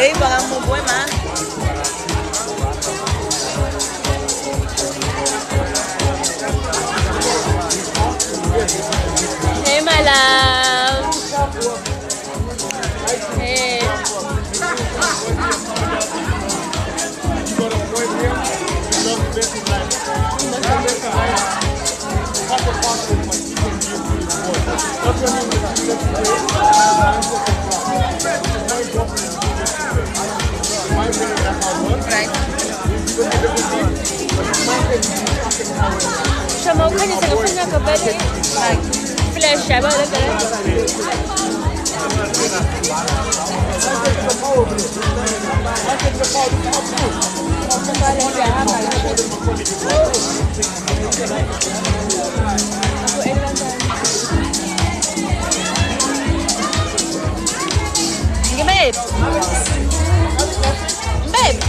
Hey, baka mo boy man. Hey, my love. Hey. Siya mau kan yung punya kabali. Flash siya ba? Babe. Babe.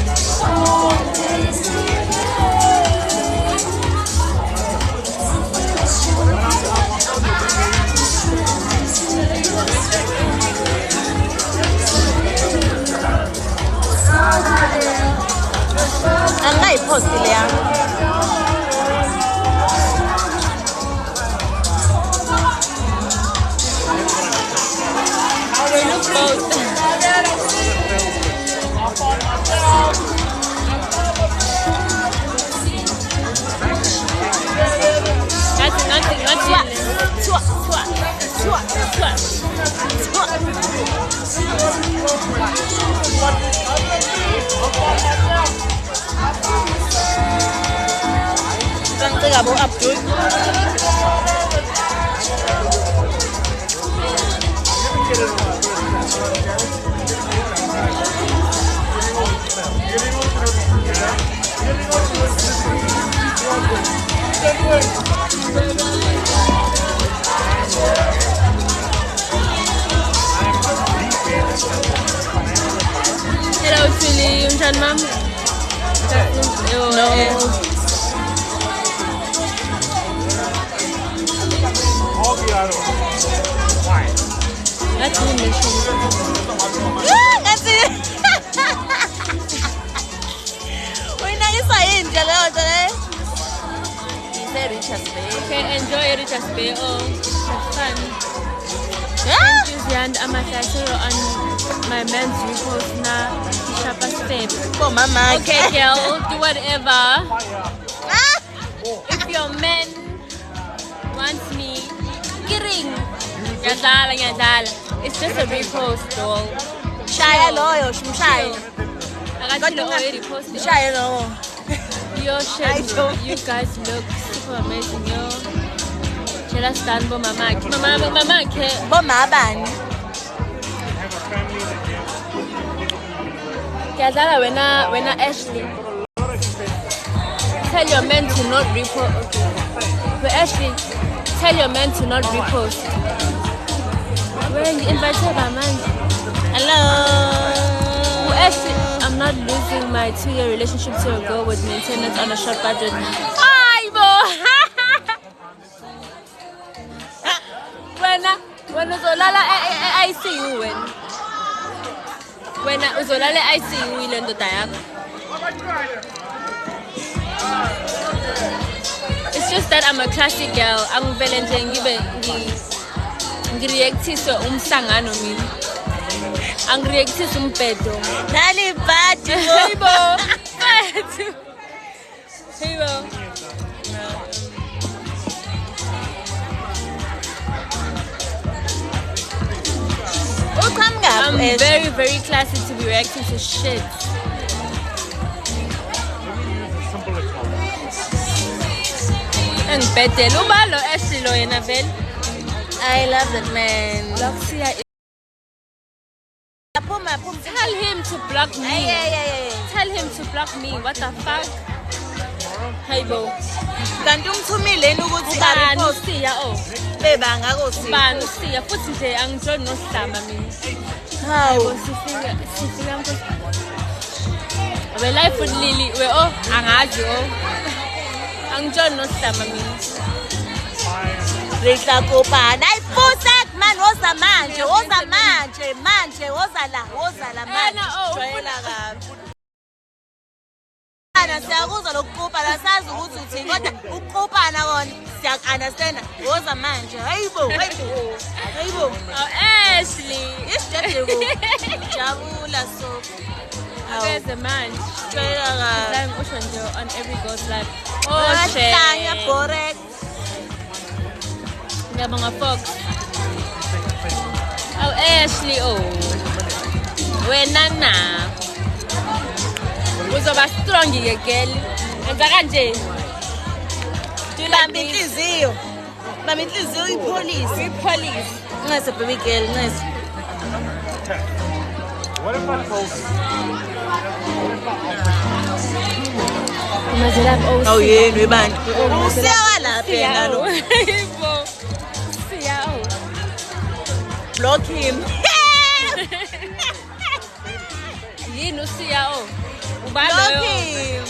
Post ile ya. Tôi gặp bố ập chuối. Hello, Julie. Yung dyan, ma'am? No. That's the mission. That's it. Uy, nag-isayin. Jalo. Isa Richards Bay. Okay, enjoy Richards Bay. Oh, have fun. Ah! And I'm on my men's repost na Shapa Step. Oh, mama. Okay, girl, do whatever. Ah! If your man wants me, kidding. Yadala. It's just a repost, doll. Shaya loyo, shumshaya. Akatilo repost. Shaya lo. Your shit, you guys look super amazing, yo. Shall I stand by mama? Mama, Bo mabani. Kazala, when I Ashley, tell your men to not repost. Okay. But Ashley, tell your men to not repost. When you invite her, man. Hello. Well, Ashley, I'm not losing my 2-year relationship to a girl with maintenance on a short budget. Hi, boy. When uzolala I see you when uzolala I see you ile ndoda yakho. It's just that I'm a classy girl. Angivele nje ngireactise umsangano mina. Angireactise umbhedo. Nali bad. Hey, I'm very, very classy to be reacting to shit. I love that man. Tell him to block me. Tell him to block me. What the fuck? Hey, bo. Kanti umthumile ukuthi repost ya oh. Beba ngakosi. Bani siya futhi nje angijoni nohlamba mina. Hawu sifika mfo. We life with Lily we oh angazi oh. Angijoni nohlamba mina. Rita Kopa. Nayifusa man woza manje, woza manje, manje, woza la manje. oh. Jwayela kabi. Siyakuzwa lokuqupha la sazi ukuthi uthini kodwa ukuqupana kona siyak-understanda woza manje hayibo Oh, Ashley. isijejeko jabula so Where's the man? jwayela kabi Like Ocean Joe on every girl's life. Hlanya Shit. Borek Ngiyabonga Fox. Oh, Ashley, oh. Wena na. Uzoba strong ke girl. Enza kanje. bamba inhliziyo ipolice Police. ncese baby girl ncese What if I told Mazela oh. awuyeni webani usiyawalapha yena lo Yebo. Siya oh. block him Yini usiya oh. Uba block loyo. him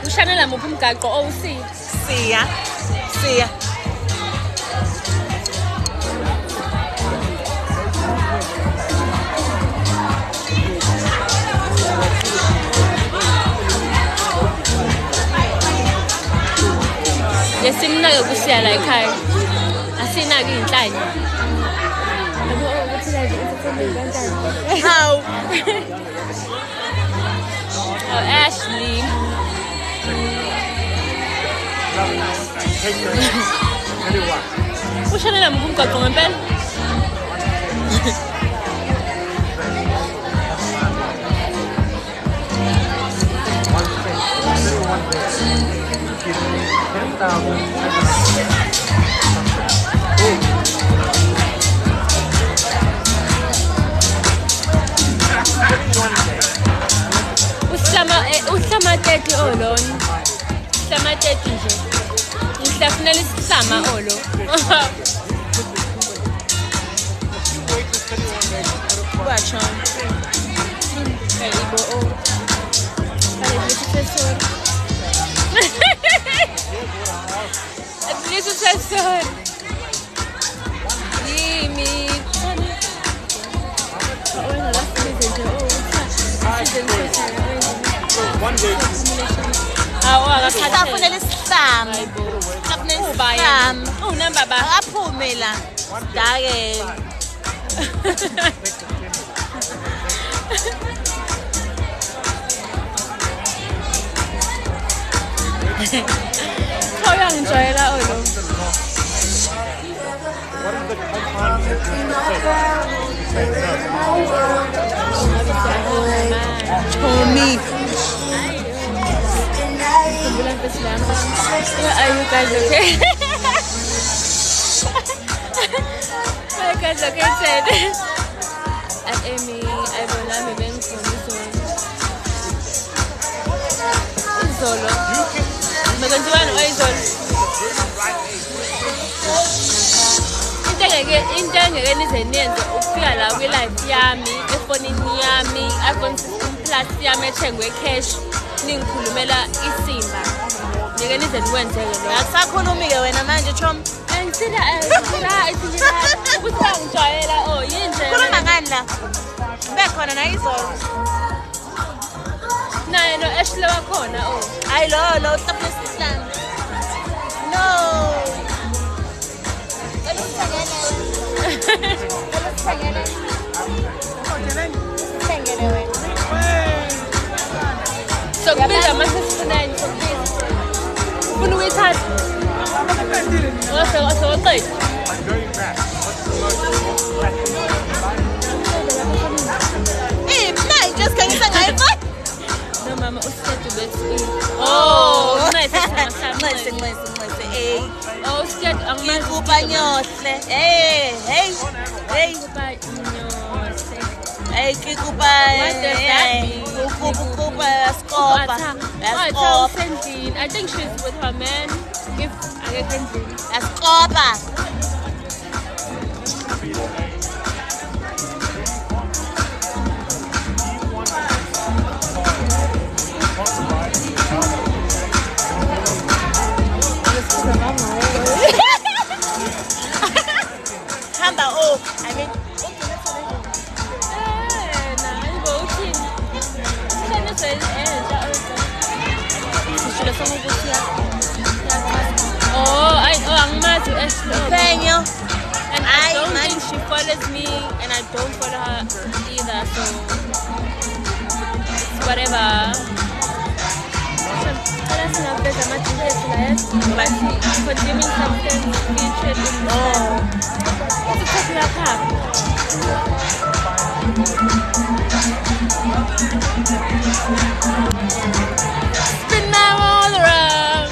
Ushanela muphi umgaqo oh usiya. siya Yesimnake kusiya la ekhaya. Asinaki inhlanya. Yabo ukuthi la entertainment kanjani. how Oh Ashley. take your anyone? Ushanela muphi umgaqo ngempela? One thing, one thing. Give me 10,000. Uhlama 30 olon. Uhlama 30 nje. Ngihlafunela isihlama olo. kwatsho Hayibo oh. Kale ngisifesori. At least usesori. Yimi. Wena la season nje oh. One day, Awu akakhathele. safunela isihlamu safunela isihlamu Unamba ba. akaphume la sidake Uyangijwayela olo. what is the coupon that you say? Tommy Are you guys okay? Are you guys okay? At Amy, I will not be being Izolo. Makwenziwani oyizolo? Into engeke nize niyenze ukufika la kwi-live yami, efonini yami, iPhone 16 Plus yami ethengwe cash, ningikhulumela isimba. Ngeke nize nikwenzeke lokho. akusakhulumi-ke wena manje Chom Ngithina ukuthi angijwayela oh yini nje. khuluma ngani la bekhona nayizolo Naye no Ashley wakhona oh. hayi lo usafunela isihlamu no So kubiza ama-69 sokubiza. Ufuna ukuyithatha? Sewaqeda. I'm very fast. nayi just khangisa ngayo No mama usiqeda bese. Oh, nice. ncese Oh, usiqeda angimazi. ikupa nyohle hey kikupa What does that mean? ukupa yaskopa Usendlini. I think she's with her man. If akekho endlini. yaskopa you. And I don't think she follows me, and I don't follow her either. So it's whatever. Consuming substance featured in it's a popular path. Spin my world around.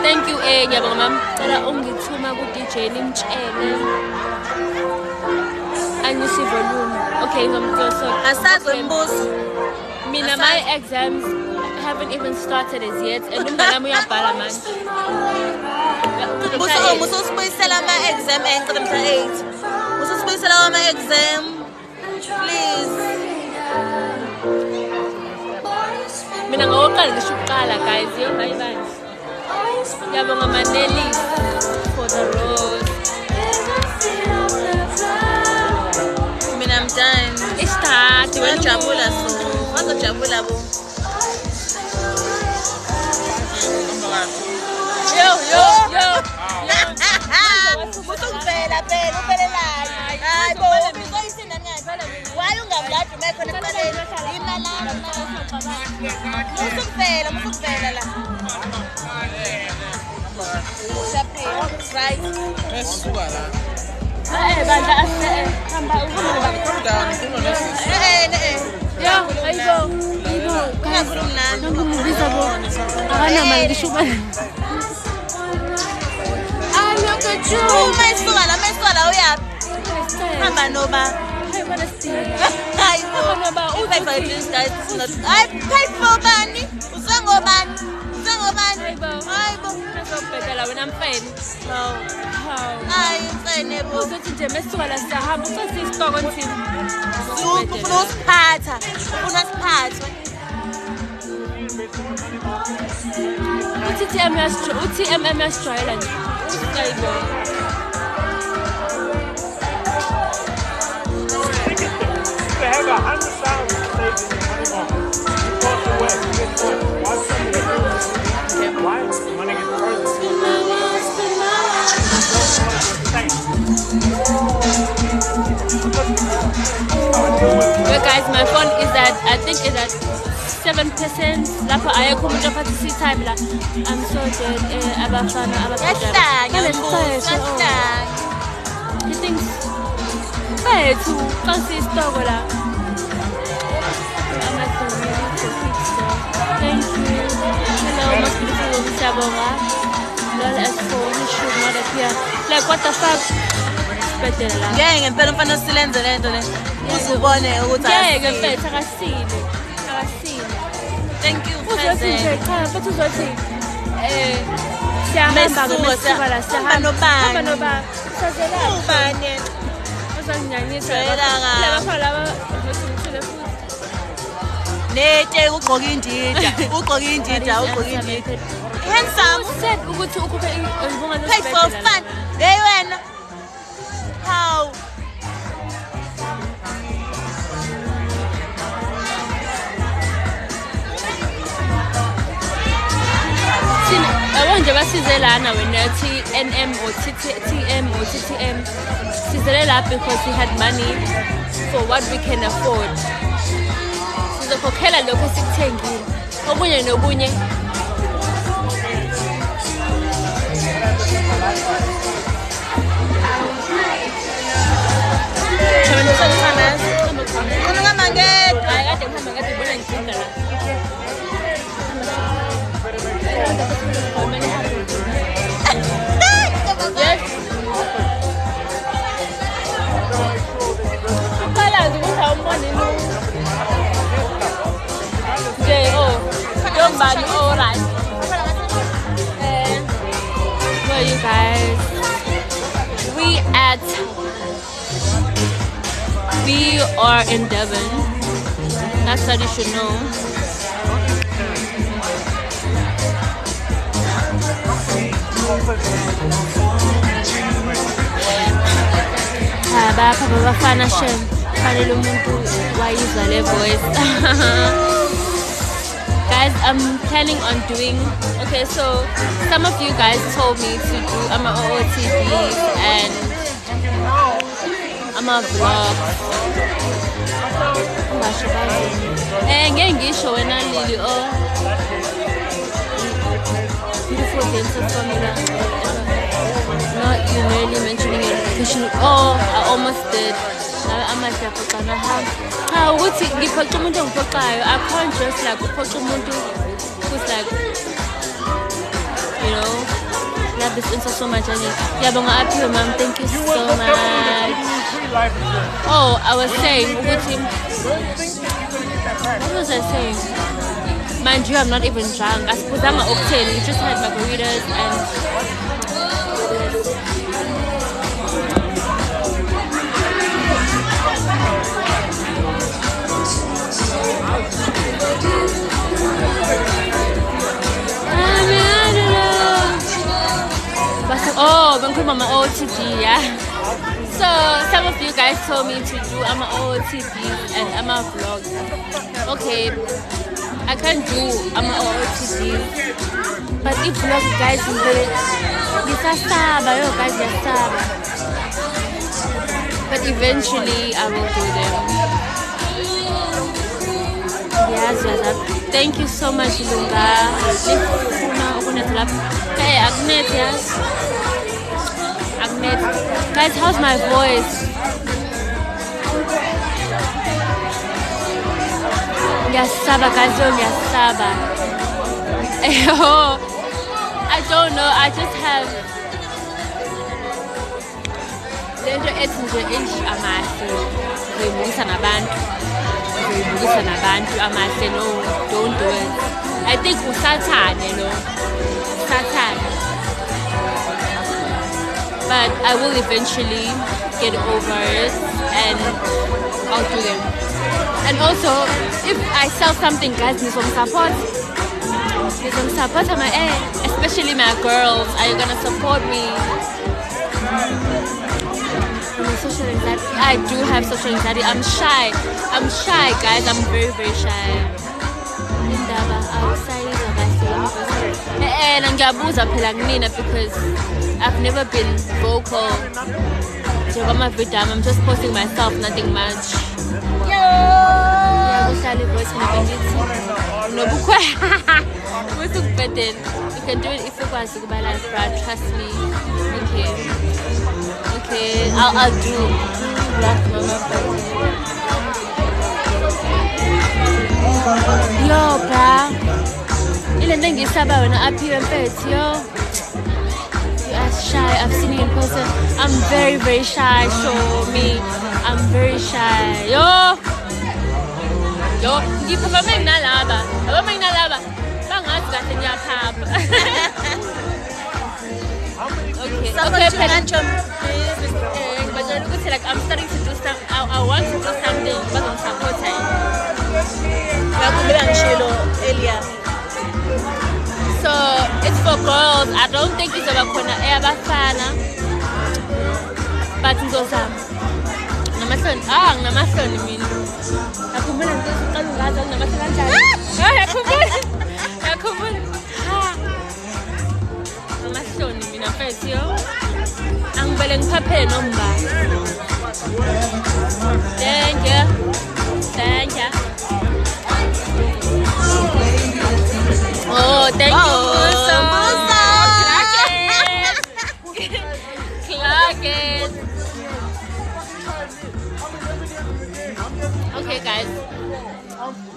Thank you, ngiyabonga mama. Cela ungithuma ku DJ nimtshele. Anyisi volume. Okay, so Asazi umbuzo. Mina my exams haven't even started as yet, and umntwana wami uyabhala manje. Musosibuyisela ama-exam engicela mhla 8. Musosibuyisela ama-exam. Please. Mina ngokuqala ngisho ukuqala guys, bye bye. Ngiyabonga Maneli for the rose. Mina I'm done. Isithathe wena Ngiyajabula so. Ngizojabula bo. Yo. Usungivela phela uphelelayo. Hayi bo, uzoyisinda ngani? Why ungamladi mekho neqaleni? Imalala. Musukuvela la. Right. Mesuka la. Bandla hamba uhamba. Yo, ayibo. Ungakhulumi nami. Ngibiza bo. Akanamali ngisho ba. Uma isuka la uyaphi? Hamba noba. Hayi bona sidinga. Hayi bo. Pay for this guys. It's not. I pay for bani. Usengobani? Hayi bo. Ngizobhedela wena mfeni. Hawu. Hayi mfene bo. Uzothi nje mesisuka la siyahamba usathi isitoko nthini. Ufuna usiphatha. Ufuna siphathwe. UTM yasijwayela nje. Hayibo. They have 100,000 savings in the money market. You pass away. Guess what? Why somebody do this? Why? The money gets frozen. Well guys, my phone is at, I think it's at 7%. Lapho ayekho umuntu ophatha i-time la. I'm so dead. Abafana Yahlanya umbuzo. He thinks bethu xa sisitoko la. Thank you. Hello, most beautiful Siyabonga. Lol S4 should not appear. Like what the fuck? Sibhedlela la. Ngeke ngempela mfana silenze lento le. Uzubone ukuthi ngeke mfethu akasile. Thank you Uzothi nje cha futhi uzothi siyahamba ngesuka la siyahamba noba sazela ubani uzanginyanyisa laba lapha laba ngithule futhi nete ugqoka indida handsome said ukuthi ukhuphe izibonga pay for fun hey wena how nje basize lana wena TNM or TM or TTM sizele la because we had money for what we can afford. Sizokhokhela lokho esikuthengile okunye nokunye. Well, you guys, we are in Devon. That's what you should know. Bapha babafana shem fanele umuntu wayizwa le voice. guys, I'm planning on doing. Okay, so some of you guys told me to do OOTDs and vlogs. Ngeke ngisho wena Lily, beautiful dancer formula. Not you really mentioning education. Oh, I almost did. I can't just like who's like, you know, love this info so much. Yeah, but mom, thank you so much. Oh, I was saying, what was I saying? Mind you, I'm not even drunk. I suppose I'm an octane. We just had margaritas and oh, Mama OOTD, yeah. So some of you guys told me to do OOTD and vlogs. Okay, I can't do OOTD, but if vlog guys is very guys, but eventually I will do them. Yes. Thank you so much, Lunga. Hey, Agnes, yes. Agnes. Guys, how's my voice? Yasaba, guys, Yasaba. I don't know, I just have lento ethi nje amahle ngiyibukisa nabantu amahle. No, don't do it. I think usathane, no, Sathane. But I will eventually get over it and I'll do them. And also, if I sell something, guys, need some support. Especially my girls. Are you gonna support me? Social anxiety. I do have social anxiety. I'm shy, guys. I'm very, very shy. And because I've never been vocal. I'm just posting myself, nothing much. You can do it if you guys look my life, Brad. Trust me. Okay, I'll do Black Mama. Yo, bra. You are shy. I've seen you in person. I'm very, very shy. Show me. I'm very shy. Yo, you probably not lava. Okay, but like I'm starting to do some. I want to do something, but I'm supporting. So it's for girls. I don't think it's about Kona Ebafana, but it's also Namason. Namason. I mean, ang balang papel number. Thank you. Oh, thank you. Clark it. Okay, guys.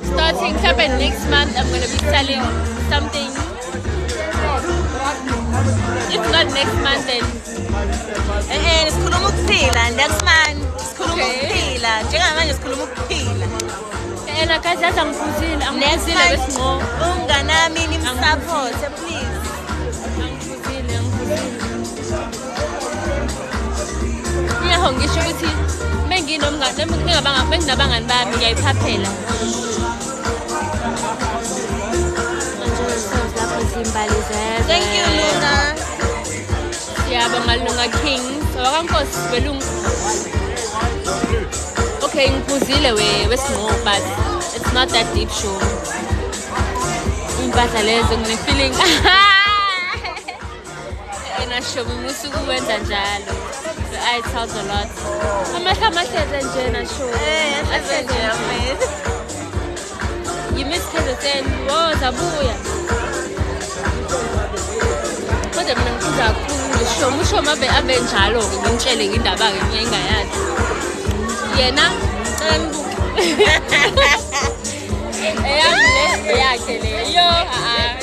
Starting next month, I'm gonna be selling something. If not next month, then sikhuluma ukuphila next month. Sikhuluma ukuphila. Njengamanje sikhuluma ukuphila. Guys, angiphuzile besinqo. Unganami nimsupport, please. Angiphuzile. Ngisho ukuthi menginabangani bami ngiyayiphaphela. Thank you, Luna. Siyabonga Lunga Kings. Wakankosi belungu. Okay, ngiphuzile wesinqo, but it's not that deep, sure. impahla lezo ngine-feeling nasho musuku wenza njalo. The eye tells a lot. Amahla amahleze nje nasho. You miss KZN. Wo zabuya. Kodwa mina ngibuza kakhulu ngisho mabe abe njalo ke ngintshele indaba ke ngingayazi. Yena cela ngibuke. Yakhe leyo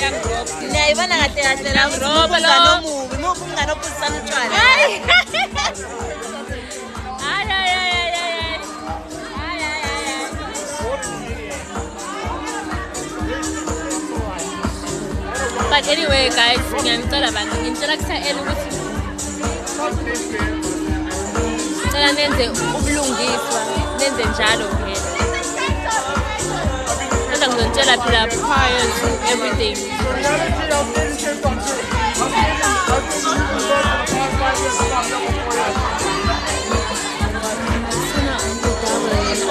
yangiroba. Niyayibona kahle kahle la Yangiroba nomubi mubi unganophuzisana utshwala. But anyway guys, ngiyacela abantu ngicela kusayela ukuthi cela nenze ubulungiswa nenze njalo vele. Kodwa ngizotshela phela prior to everything.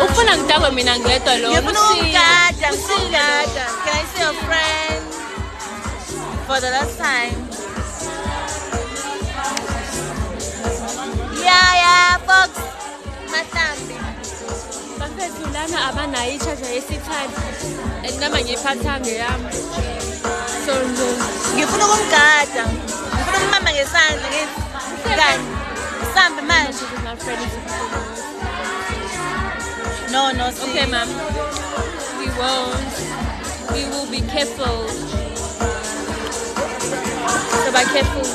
Ufuna ngidakwe mina ngedwa lo. Ngifuna ukugada. Can I see your friend for the last time? Yeah, Fox. Mahlambi. Bafethu lana abanayo i-charger yesithathu and nama ngiyiphatha ngeyami. So nje Ngifuna ukumgada. Ngifuna ukumama ngesandla ngani. Sambe manje. my friend is No, okay, ma'am. We won't. We will be careful. So be careful.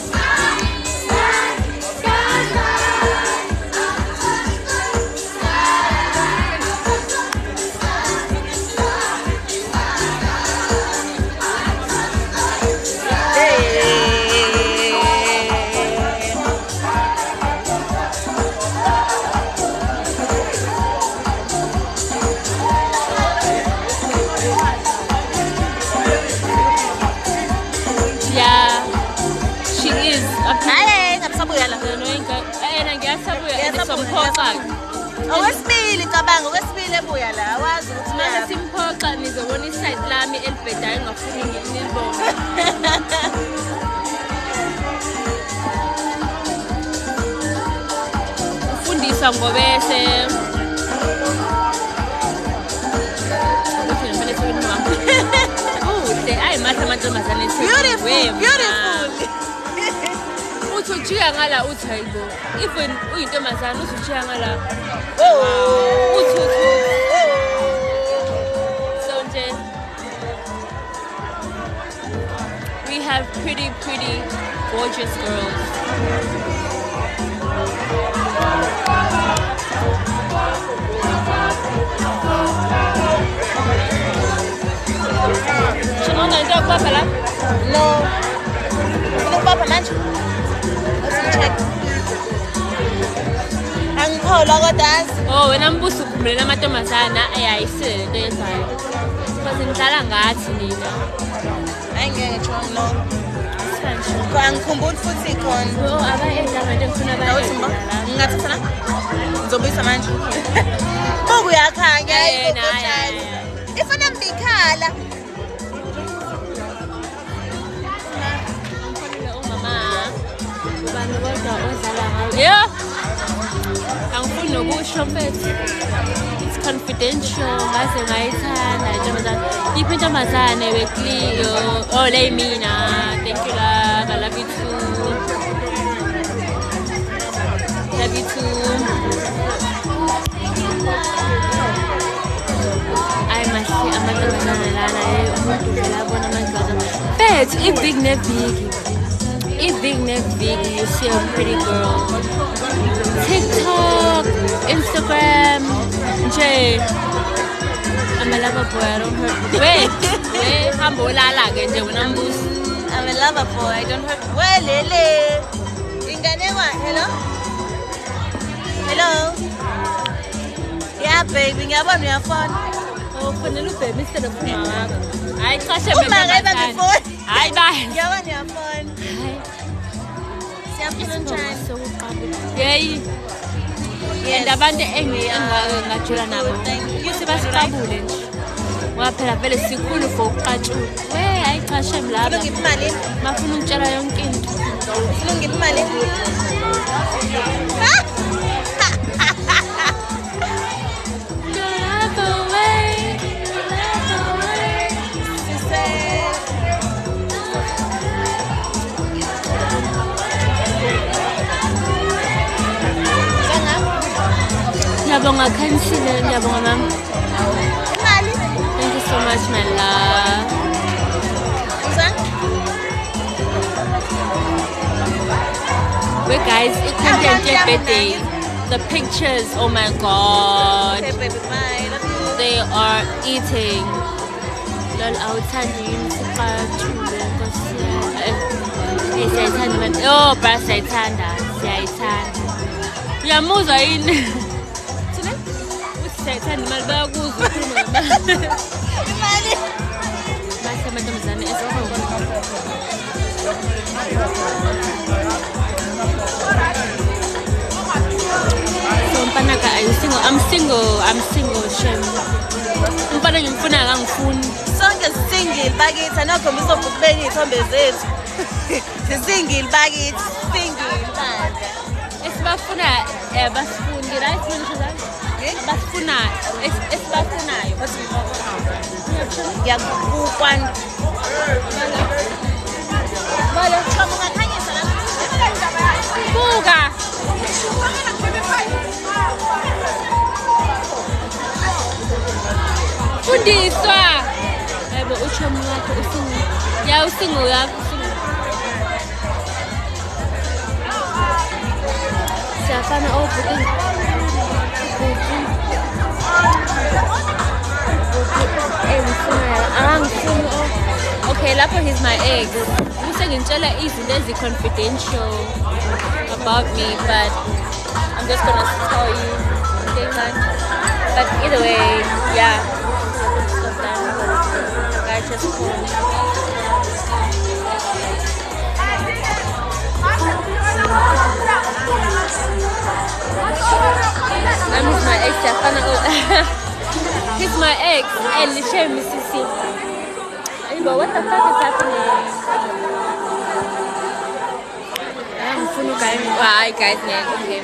Okwesibili cabanga okwesibili ebuya la wazi ukuthi manje simphoxa nizobona iside lami elibhedayo engafuni ngilibone. Ufundisa ngobese. Uhle ayi mahle amantombazane ethi beautiful. Uthi ngala uthi hayibo even uyintombazane uthi ngala uthi so nje we have pretty gorgeous girls. Shimona ndio kwa pala? No. Ndio papa manje. Angikholwa kodwa oh wena mbuso ukhumbulele amantombazana ayayisele into yenzayo because ngidlala ngathi nina angeke no angikhumbuli futhi khona oh abayenza abantu ngifuna bayayidlala ngingathatha la ngizobuyisa manje buku yakhanya ayikhokhotshana ifana mbikhala umama ubani kodwa odlala ngayo yeah. Angifuni nokusho mfethu. It's confidential. Ngaze ngayithanda intombazane. Yiphi intombazane weCleo? Oh, le mina. Thank you love. I love you too. Love you too. I must see amantombazane lana umuntu vela abona amantombazane. Mfethu, ibig nebig. Big neck big, you see a pretty girl. TikTok, Instagram, Jay. I'm a lover boy, I don't hurt. Wait, I'm a lover boy, I don't hurt. Well, Lele. Inganewa, hello. Yeah, baby, ngiyabona uyafona. Oh, fanele baby instead of mama. Hayi cha shebe. Hayi bye. Ngiyabona uyafona. Yey. And abantu engajula nabo. Kuthi basiqabule nje. Ngoba phela vele sikhulu for uqatshula. Hayi cha shem laba. Ufuna ungiphi imali? Bafuna ukutshela yonke into. Ufuna ungiphi imali? Love away. Ngiyabonga Khansile, ngiyabonga mama. Imali? Thank you so much my love. Wait guys, i-content ye-birthday. The pictures, oh my god. Okay, baby, bye. Love you. They are eating. Lol, awuthandi yini siqathule Nkosi yami. Siyayithanda man. Oh, bra siyayithanda. Uyamuzwa yini? Thina? Uthi siyayithanda imali bayakuzwa ukhuluma ngemali. Imali. Base amantombazane esikhona. So mpanaka are you single? I'm single shem. Mfana ngimfuna akangifuni. Sonke single bakithi anakhombisa ukubeka izithombe zethu. Single bakithi, single bandla. Esibafuna basifundi right manje basifuna esibafunayo. Ngiyakukwana. Bala, chama ungakhanyisa la. Buka. Fundiswa. Yebo uchomi wakho usingo. Ya usingo yakho usingo. Siyafana obuki. Okay, lapho he's my ex. Usengitshela izinto ezi-confidential about me, but I'm just gonna tell you. Okay, man. But either way, yeah. Stop that. The guy just called me. He's my ex. He's my ex. And share Mississippi. But what the fuck is happening? Hi guys, man. Okay.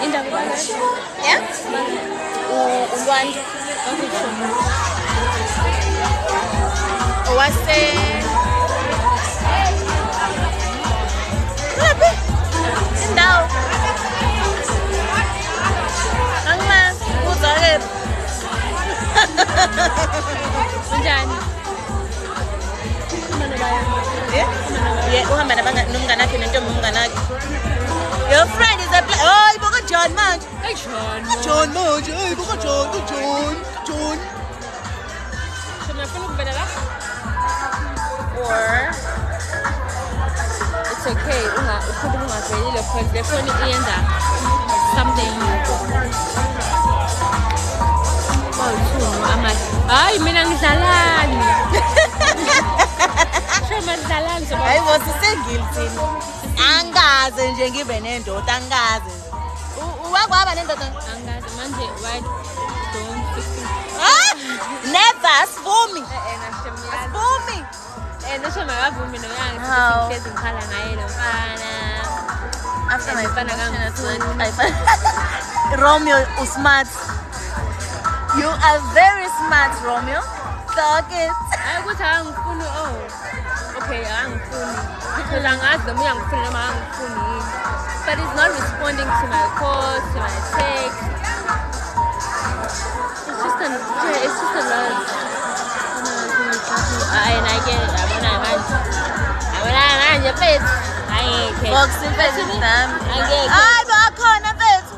In the yeah? One. What's it? No. Angman, who's on it? Yeah, uhamba nomnganakhe nentombi umnganakhe. Your friend is a black. Oh, ibuka John manje. Hey John. John manje. Hey, ibuka John. John. Shona funa ukubela la? Or It's okay. Ukhuluma ungavelile because the phone iyenza something. Oh, Thunu amahle. Hayi mina ngidlalani. hayi bosisengilithini angaze nje ngibe nendoda angaze wakwaba nendoda Angazi manje why don't fix it? never sivumi sivumi Nasho makavumi no yangi How? sihlezi ngikhala ngaye lo mfana. after my Mfana promotion Romeo usmart you are very smart Romeo talk it Hayi ukuthi angifuni okay angifuni because angazi noma uyangifuni noma angifuni yini. But he's not responding to my calls, to my texts. It's just a lot. And I get it. Abona manje mfethu. Ayikho. boxing face nami Angeke. hayi bakhona mfethu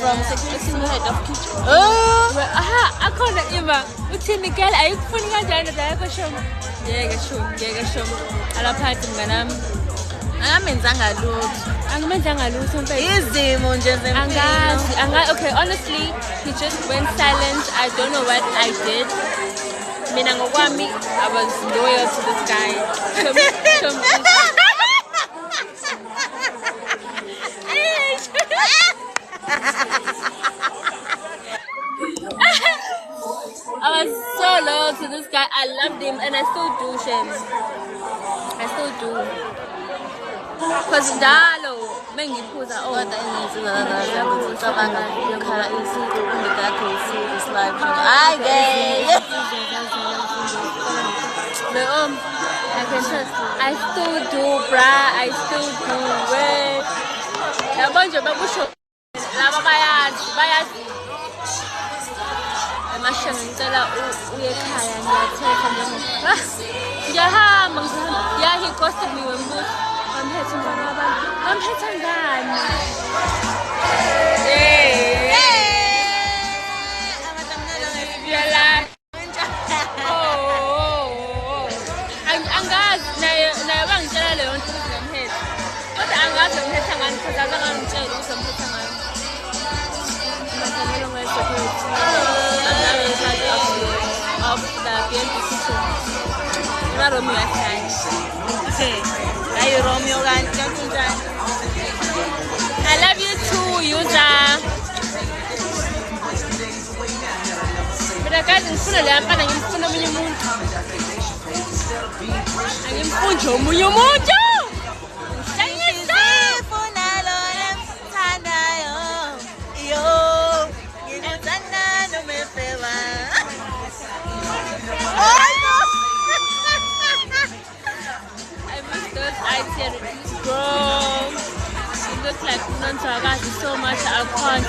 From security head of kitchen. oh Akhona ima. Uthini girl ayikufuni kanjani yakho shoma. Ngeke shoma. Alaphathi mnganami. angamenzanga lutho Angimenzanga lutho mfethu. izimo nje zempilo Okay, honestly, he just went silent. I don't know what I did. Mina ngokwami, I was loyal to this guy. guy, I loved him and I still do, Shem. I still do. Because Dalo, Mengipuza, oh, Kodwa engiyizizwa kahle ukuthi ucabanga ukukhala isiko kungekho isiko slide. Hayi ke. I still do, bruh. I still do. Wait. Yabo nje bakusho laba bayazi. Amashe ngicela uye ekhaya ngiyathetha njengoba. Ngiyahamba. Yeah, he ghosted me wembuza. Ngemphethe ngani abantu? Ngemphethe ngani? Amatamnalo Ngiyala. Angazi naye bangitshela leyo nto ukuthi ngemphethe. Kodwa angazi ngemphethe ngani because azangangitshela ukuthi ngemphethe ngani. Amatamnalo ngayesecurity. Of the BNP system. Romeo yahlanya. Hayi Romeo kanti njani? I love you too, user. Mina kazi ngifuna le mfana ngimfuna omunye umuntu. Angimfunje omunye umuntu. Ngifuna lona ngithandayo. Yo, ngikuthanda nomefewa. Oh no. I miss those iTunes, bro. You look like Nantagazi so much. I can't.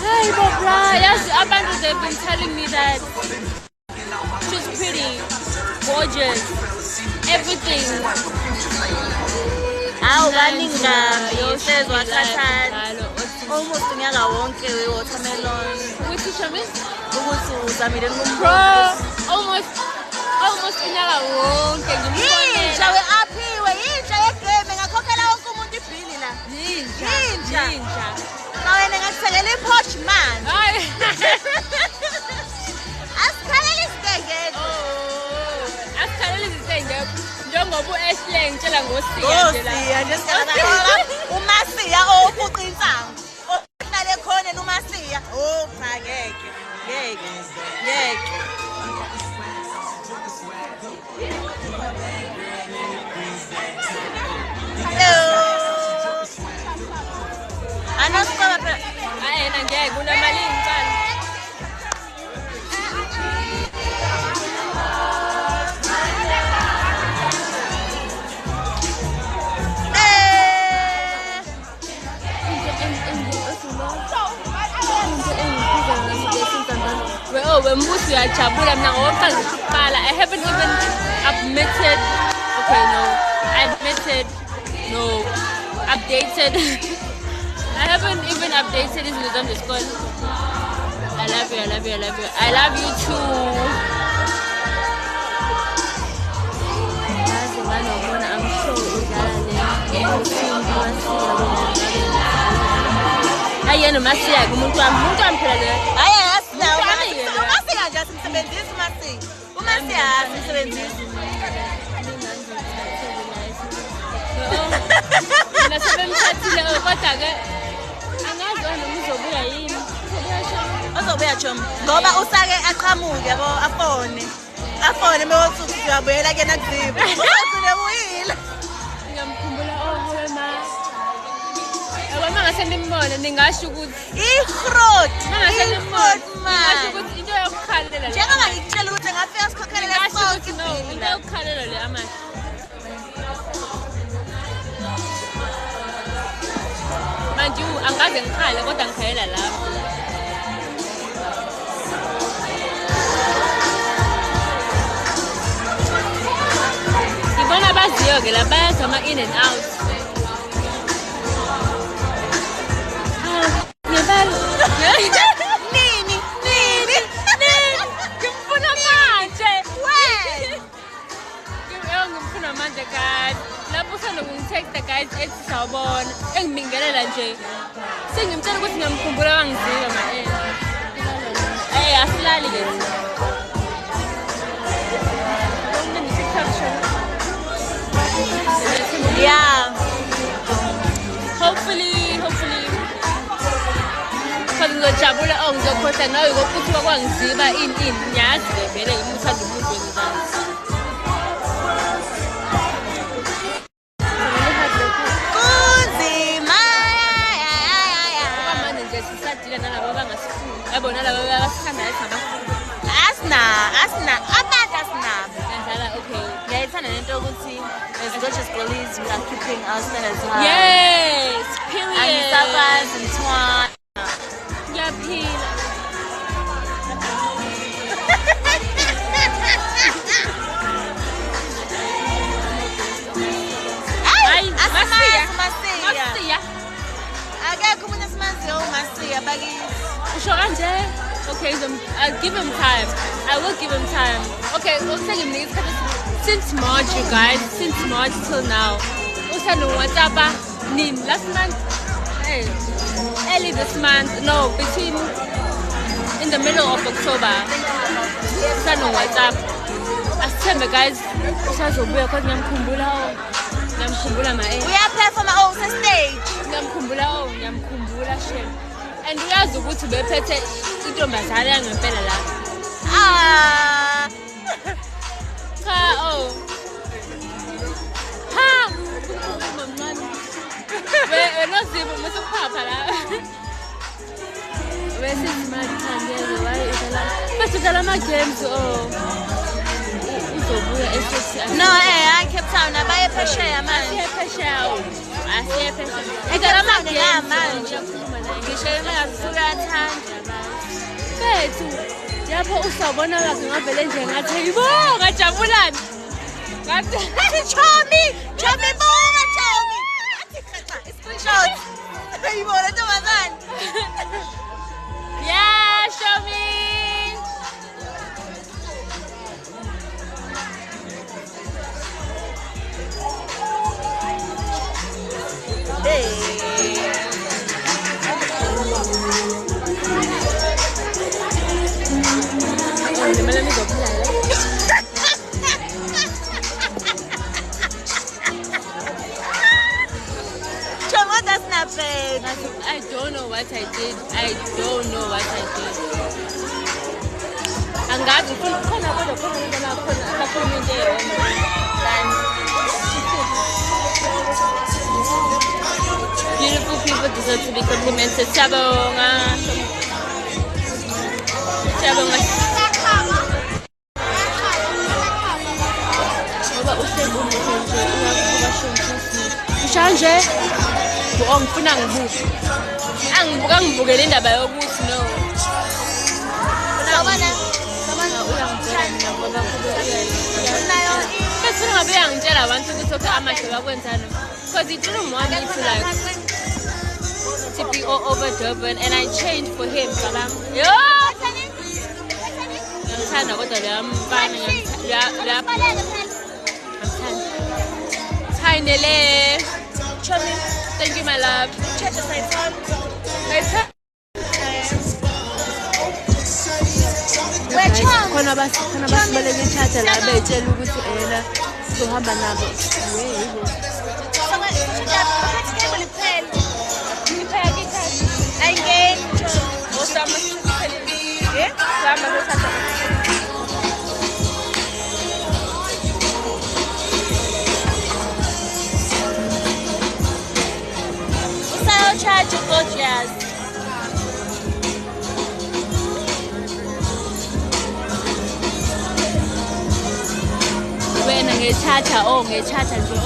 Hey, Bobra. Yes, abantu they've been telling me that she's pretty, gorgeous, everything. Awu baninga yosezwa kathani. Almost unyaka wonke we-watermelon. Which is me? Ukuthi uzamile Bro, almost unyaka wonke. Yinja we-aphiwe, yinja yegame ngakhokhela wonke umuntu ibhili la. Yinja. Wena ngakuthengela i-Porsche man. Hayi. Asikhalele isitengela. Asikhalele isitengela. Njengoba u-Ashley ngitshela ngosiya nje la. Siya nje sikhala uMasiya ofuqa insangu. Ohlale khona uMasiya. Oh cha ngeke. Hello. Anasikoba phela. Hayi yena ngeke kunamali ngicala. Oh, wembusi uyajabula mina ngokuqala ukuqala. I haven't even admitted. Okay, no. Updated. I haven't even updated this with underscore. I love you. I love you too. I'm sure ayena Masiya umuntu amphela le. Umasiya nje asimsebenzisi Umasiya asimsebenzisi. Mina sebemthathile kodwa-ke angazi noma uzobuya yini. Uzobuya Chom ngoba usake aqhamuke yabo afone mewothi uyabuyela kena kuziba. Uzogcine buyile. Ngiyamkhumbula ma. Yabo mangase nimbone ningasho ukuthi ihrot ngasho ukuthi into yokukhalela njengoba ngikutshela ukuthi ngafika sikhokhelela sonke into yokukhalela le amanje. Manje angaze ngikhale kodwa ngikhalela lapho. Ngibona abaziyo-ke la bayazama in and out. Nini ngimfuna manje ngimfuna manje guys lapho usanokungithexta guys ethi sawubona engibingelela nje sengimtshela ukuthi ngiyamkhumbula wangizika asilali ke hopefully because ngiyajabula ngizokhohlwa nawe ukuthi bakwangiziba ini ngiyazi vele ngimthanda umuntu wengizana. Kunzima. Manje nje sisadila nalabo abangasifuni. Yabona labo abasikhandayo sabafuni. Asina abantu asinabo. Ngiyadlala okay. Ngiyayithanda lento yokuthi as gorgeous girlies we are keeping our standards high. Yes, period. Angisakwazi mthwana. Ngiyaphila. Hayi, Masiya. Masiya. Akekho umuntu esimaziyo uMasiya bakithi. Usho kanje? Okay, I'll give him time. I will give him time. Okay, since March, you guys, since March till now. Usano WhatsApp last month, early this month, no, in the middle of October. Usano WhatsApp. Asithembe guys, usazobuya kodwa ngiyamkhumbula Uyaperforma stage. Ngiyamkhumbula shem. And uyazi ukuthi bephethe intombazane yangempela la. Cha mamani. Nosibo musuphapha la. Bese imali thandele waye edala. Bese dala ama games uzobuya eSoweto. No, Cape Town abaye phesheya manje. Asiye phesheya. Edala ama games manje. Ngisho emangasuka yathanda bethu lapho usabona wakhe ngavele nje ngathi yibo ngajabulani ngathi Chomi bonga Chomi athi chacha screenshot ayibona ntombazane yeah show me hey I don't know what I did. Angazi khona abakhuluma into beautiful people deserve to be complimented. Siyabonga. Ushanje ngifuna ngibuke angibukele indaba yokuthi no bese ngabe uyangitshela abantu ukuthi okay amahle bakwenzana because it didn't want me to like to be all over Durban and I changed for him yo ngiyamthanda kodwa leyamfana Finally. Chomi. Thank you, my love. Check the side. Khona basibaleke ithatha la betshela ukuthi ela sohamba nabo. Charge gorgeous. Wena ngechatha ngechatha nje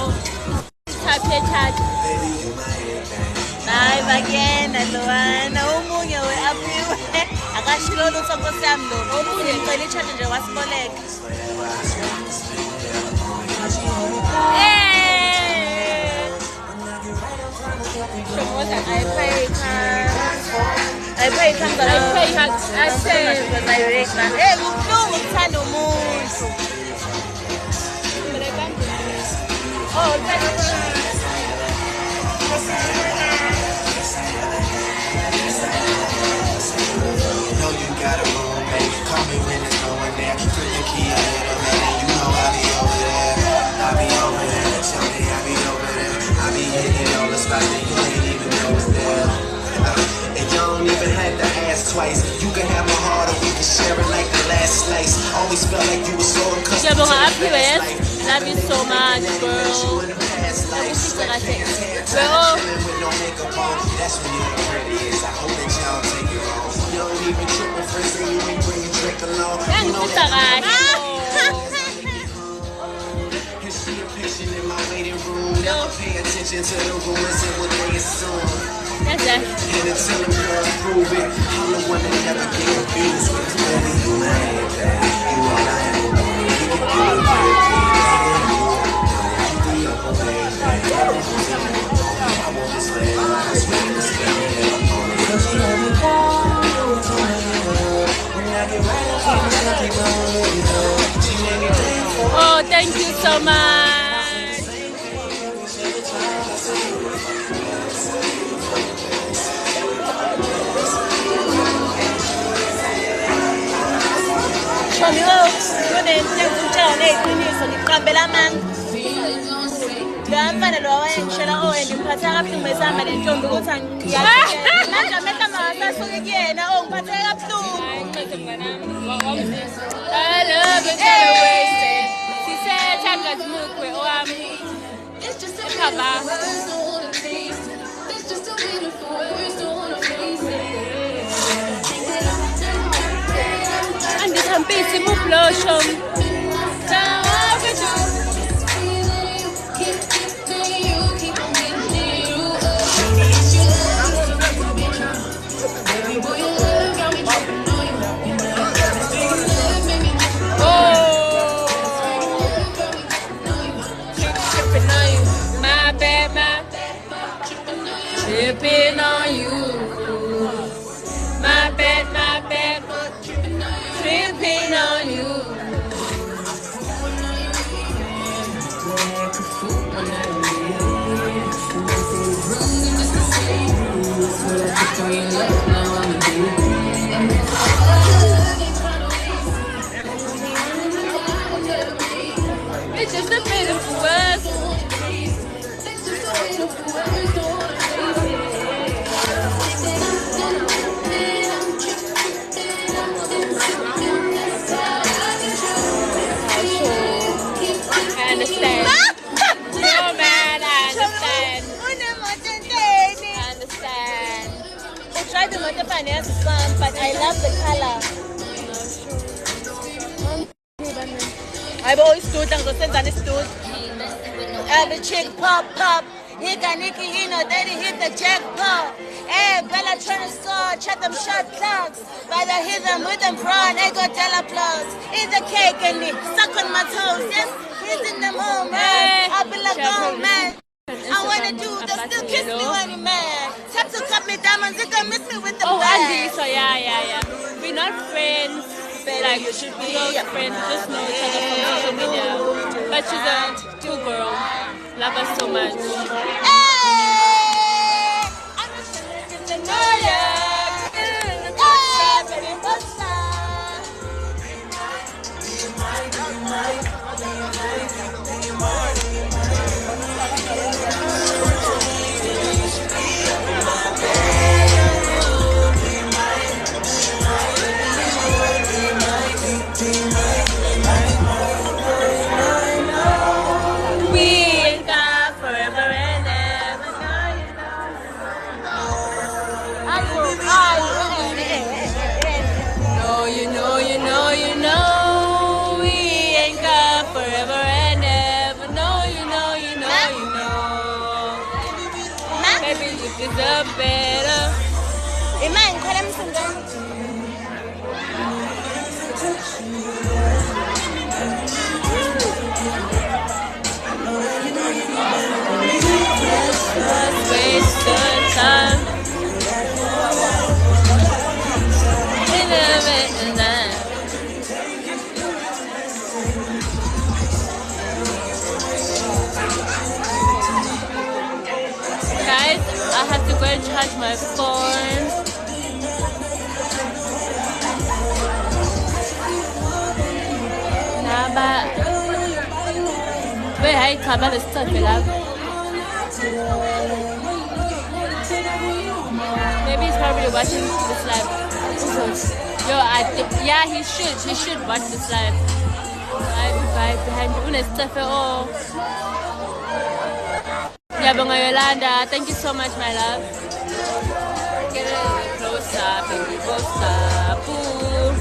thathe hayi bakena lowana omunye weapiwe akashilo lutho nkosi yami lo omunye ngicela ichatha nje wasiboleka I pay her. Hey, ubuhlungu ukuthanda umuntu. Oh, And you don't even have to ask ask twice. You can have my heart or we can share it like the last slice. Always felt like you were so accustomed to the Ngiyabonga fast Aphiwe. life. Love you so much, girl. In the past life. Girl. Chilling with no makeup on. That's when you're the prettiest. I hope that y'all take it wrong. You don't even trip when friends say you ain't bring a drink along. You know Yangiphatha that. kahle. And she a patient in my waiting room. Never pay attention to the rumors and what they assume. That's it. And until the girls prove it, I'm the one that never get confused with baby, you ain't bad. You all I ever wanted. You can do it, baby. Keep up away, baby. I won't just let it lie. Just wait to stay here on it. Cause you let me go. When I get right up on it, I keep on with it. She made me thankful. Oh, thank you so much. Neqiniso ngiqambela amanga loya mfana lo wayengishela ngiphatha kabuhlungu besihamba nentombi ukuthi manje amehla mawasasuke kuyena ngiphatheke kabuhlungu. I love it anyway. She said, "Changa's milk with Andithambisi mubloshom. Tripping on you, my bad, tripping on you. It's just a beautiful world. I understand. No man, I understand. I understand. I tried to modify it as some, but I love the color. I've always stood and gotten stood. Every chick pop. Nicky, you know, they hit the jackpot. Hey, Bella trying to score, check them shot clocks. But I hit them with them prawn, I got Della applause. Eat the cake and me, suck on my toes. Yes, he's in the home, man. I'll be like, oh, man. I wanna do the still kiss me when you man. Tap to cut me diamonds, you can miss me with the Oh, bag. Andy, so yeah. We're not friends. Like, you should be friends, just know each other from social media. But she's a cool girl. Love her so much. Hey! I'm just in the Naya. Deserve better. Imagine, call them some Waste the time. Guys, I have to go and charge my phone. Wait, I can't balance stuff, maybe it's probably watching this live. Yo, I think, yeah, he should watch this live. Right behind you. Oh. Yabonga Yolanda, thank you so much, my love. Get a little closer, baby, closer. Ooh.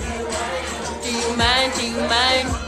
Do you mind?